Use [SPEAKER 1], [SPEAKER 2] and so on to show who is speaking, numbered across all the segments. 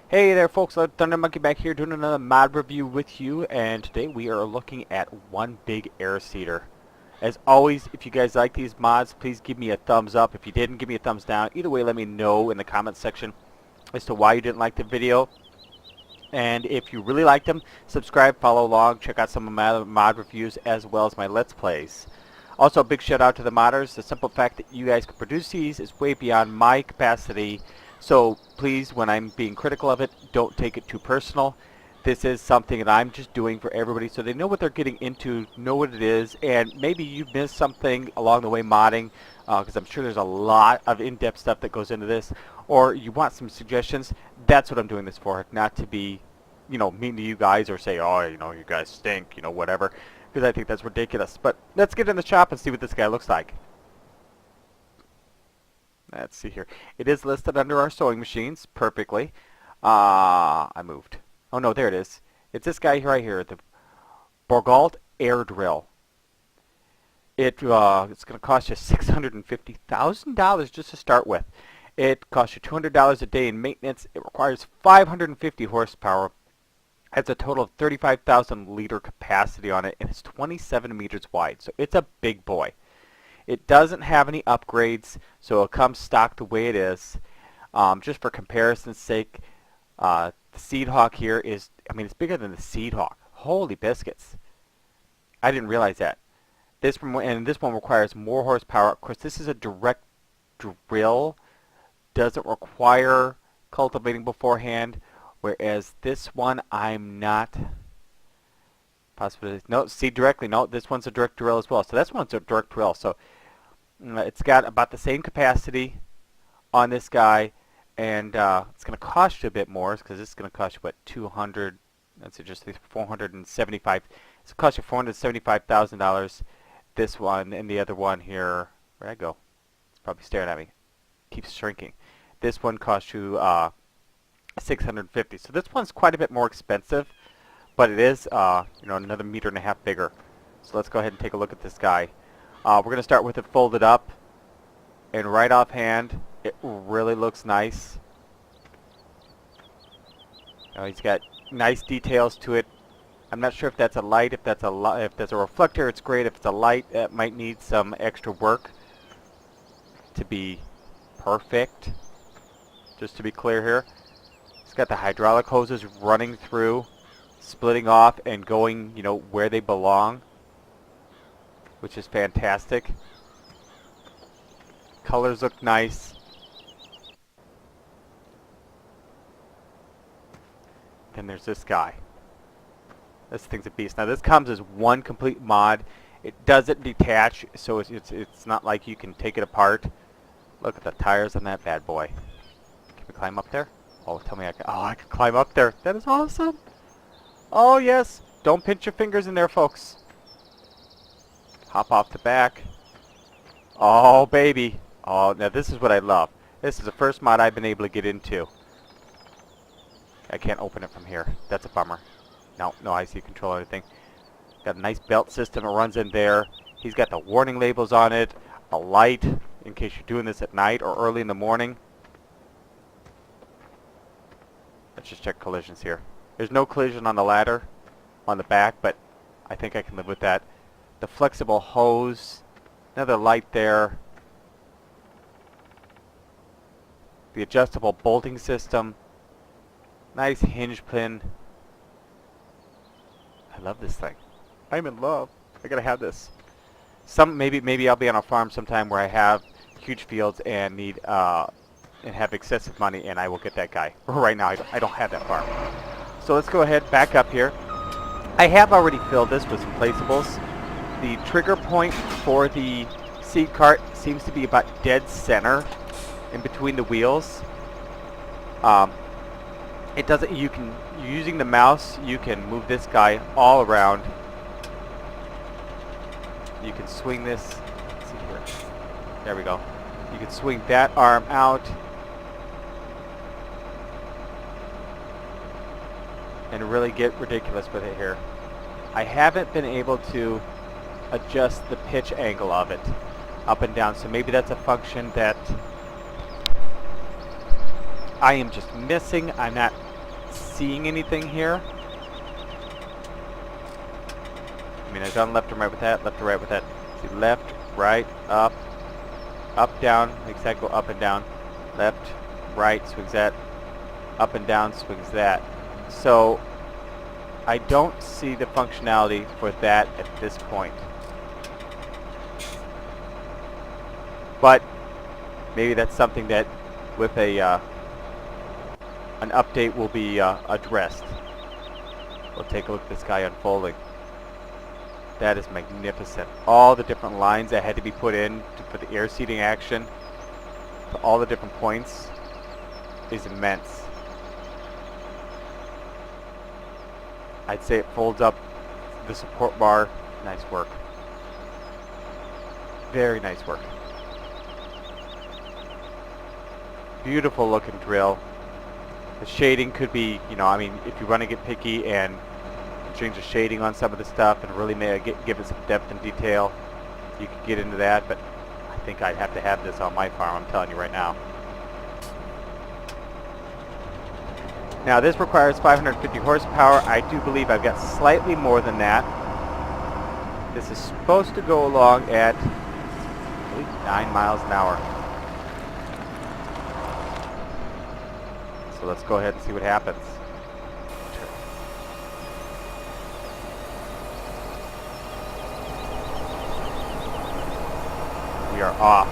[SPEAKER 1] Hey there folks, Thunder Monkey back here doing another mod review with you, and today we are looking at one big air seeder. As always, if you guys like these mods, please give me a thumbs up. If you didn't, give me a thumbs down. Either way, let me know in the comments section as to why you didn't like the video. And if you really liked them, subscribe, follow along, check out some of my other mod reviews as well as my Let's Plays. Also, a big shout out to the modders. The simple fact that you guys can produce these is way beyond my capacity. So please, when I'm being critical of it, don't take it too personal. This is something that I'm just doing for everybody so they know what they're getting into, know what it is, and maybe you've missed something along the way modding, because I'm sure there's a lot of in-depth stuff that goes into this, or you want some suggestions. That's what I'm doing this for, not to be, mean to you guys or say, oh, you guys stink, whatever, because I think that's ridiculous. But let's get in the shop and see what this guy looks like. Let's see here. It is listed under our sewing machines perfectly. I moved. Oh no, there it is. It's this guy right here, the Bourgault Air Drill. It's going to cost you $650,000 just to start with. It costs you $200 a day in maintenance. It requires 550 horsepower. Has a total of 35,000 liter capacity on it, and it's 27 meters wide. So it's a big boy. It doesn't have any upgrades, so it comes stock the way it is. Just for comparison's sake, the Seed Hawk here is, it's bigger than the Seed Hawk. Holy biscuits. I didn't realize that. This one requires more horsepower. Of course, this is a direct drill. Doesn't require cultivating beforehand, whereas this one I'm not. Possibly, no, seed directly. No, this one's a direct drill as well. So this one's a direct drill. So it's got about the same capacity on this guy, and it's going to cost you a bit more because this is going to cost you what, 200? That's just 475. It's going to cost you $475,000. This one and the other one here. Where'd I go? It's probably staring at me. Keeps shrinking. This one costs you 650. So this one's quite a bit more expensive, but it is another meter and a half bigger. So let's go ahead and take a look at this guy. We're going to start with it folded up, and right offhand, it really looks nice. He's got nice details to it. I'm not sure if that's a light, if that's a reflector, it's great. If it's a light, it might need some extra work to be perfect. Just to be clear here, it's got the hydraulic hoses running through, splitting off and going, where they belong, which is fantastic. Colors look nice. Then there's this guy. This thing's a beast. Now this comes as one complete mod. It doesn't detach, so it's not like you can take it apart. Look at the tires on that bad boy. Can we climb up there? Oh, tell me I can. Oh, I can climb up there. That is awesome. Oh yes. Don't pinch your fingers in there, folks. Hop off the back. Oh, baby. Oh, now this is what I love. This is the first mod I've been able to get into. I can't open it from here. That's a bummer. No IC control or anything. Got a nice belt system that runs in there. He's got the warning labels on it. A light in case you're doing this at night or early in the morning. Let's just check collisions here. There's no collision on the ladder on the back, but I think I can live with that. The flexible hose, another light there. The adjustable bolting system, nice hinge pin. I love this thing. I'm in love. I gotta have this. Maybe I'll be on a farm sometime where I have huge fields and need and have excessive money, and I will get that guy. Right now I don't have that farm. So let's go ahead back up here. I have already filled this with some placeables. The trigger point for the seed cart seems to be about dead center in between the wheels. It doesn't. Using the mouse, you can move this guy all around. You can swing this. Let's see here. There we go. You can swing that arm out and really get ridiculous with it here. I haven't been able to adjust the pitch angle of it up and down, so maybe that's a function that I am just missing. I'm not seeing anything here. I mean, I've gone left and right with that, left to right with that. See, left, right, up, up, down, makes that go up and down. Left, right, swings that. Up and down, swings that. So, I don't see the functionality for that at this point. But, maybe that's something that with a an update will be addressed. We'll take a look at this guy unfolding. That is magnificent. All the different lines that had to be put in for the air seating action, to all the different points, is immense. I'd say it folds up the support bar. Nice work. Very nice work. Beautiful looking drill. The shading could be, you know, I mean, if you want to get picky and change the shading on some of the stuff and really give it some depth and detail, you could get into that, but I think I'd have to have this on my farm, I'm telling you right now. Now this requires 550 horsepower. I do believe I've got slightly more than that. This is supposed to go along at 9 miles an hour. So let's go ahead and see what happens. We are off.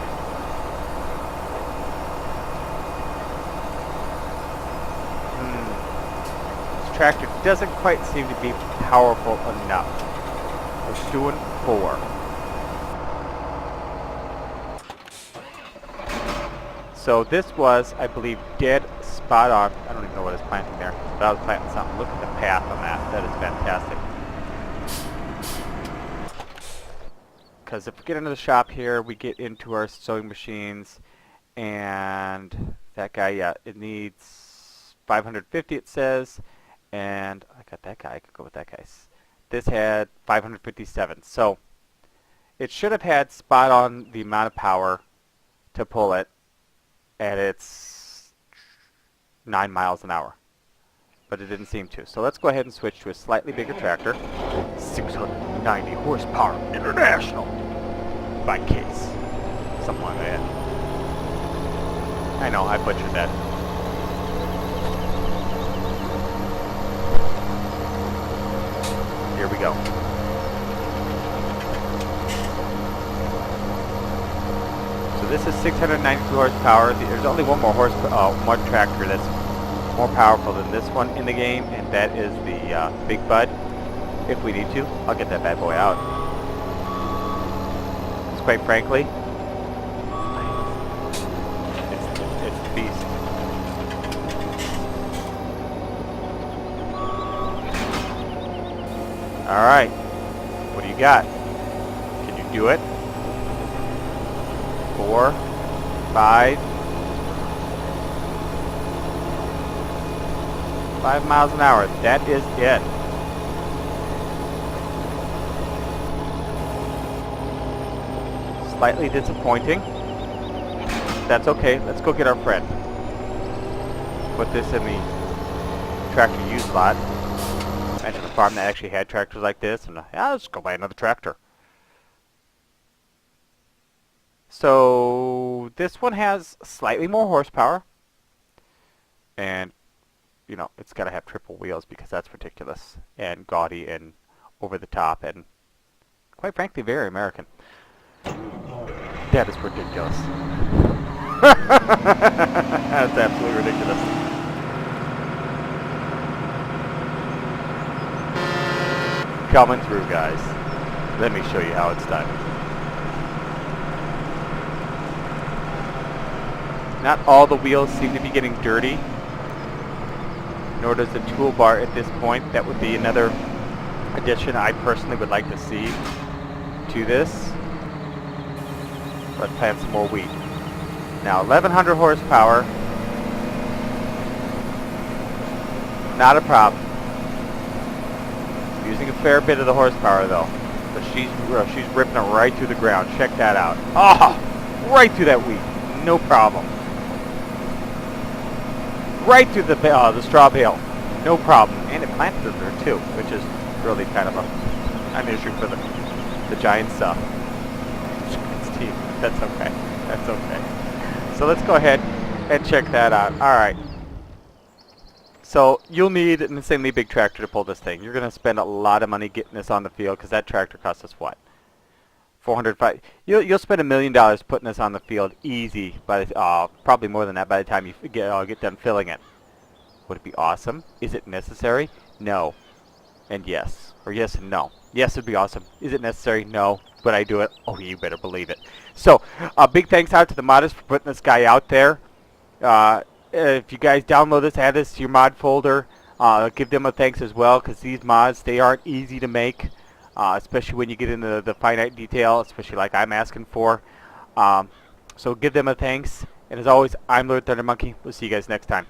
[SPEAKER 1] This tractor doesn't quite seem to be powerful enough. It's doing 4. So this was, I believe, dead spot on. I don't even know what I was planting there, but I was planting something. Look at the path on that. That is fantastic. Because if we get into the shop here, we get into our sewing machines, and that guy, yeah, it needs 550, it says, and I got that guy. I could go with that guy. This had 557, so it should have had spot on the amount of power to pull it at its 9 miles an hour, but it didn't seem to. So let's go ahead and switch to a slightly bigger tractor. 690 horsepower international by case, something like that. I know, I butchered that. Here we go. So this is 692 horsepower. There's only one more one tractor that's more powerful than this one in the game, and that is the Big Bud. If we need to, I'll get that bad boy out. Because quite frankly, it's the beast. Alright, what do you got? Can you do it? 4, 5 miles an hour. That is it. Slightly disappointing. That's okay. Let's go get our friend. Put this in the tractor use lot. Imagine a farm that actually had tractors like this, and yeah, let's go buy another tractor. So this one has slightly more horsepower, and you know, it's got to have triple wheels because that's ridiculous and gaudy and over the top and quite frankly very American. That is ridiculous. That's absolutely ridiculous. Coming through, guys. Let me show you how it's done. Not all the wheels seem to be getting dirty, nor does the toolbar at this point. That would be another addition I personally would like to see to this. Let's plant some more wheat. Now 1100 horsepower, not a problem. Using a fair bit of the horsepower though, but she's ripping it right through the ground. Check that out. Ah, right through that wheat, no problem. Right through the straw bale. No problem. And it planted in there too, which is really kind of an issue for the Giants stuff. Giants team. That's okay. That's okay. So let's go ahead and check that out. Alright. So you'll need an insanely big tractor to pull this thing. You're going to spend a lot of money getting this on the field because that tractor costs us what? 405. You'll spend $1 million putting this on the field easy. By probably more than that by the time you get done filling it. Would it be awesome? Is it necessary? No. And yes. Or yes and no. Yes, it'd be awesome. Is it necessary? No. Would I do it? Oh, you better believe it. So, big thanks out to the modders for putting this guy out there. If you guys download this, add this to your mod folder. Give them a thanks as well, because these mods, they aren't easy to make. Especially when you get into the finite detail, especially like I'm asking for. So give them a thanks. And as always, I'm Lord Thunder Monkey. We'll see you guys next time.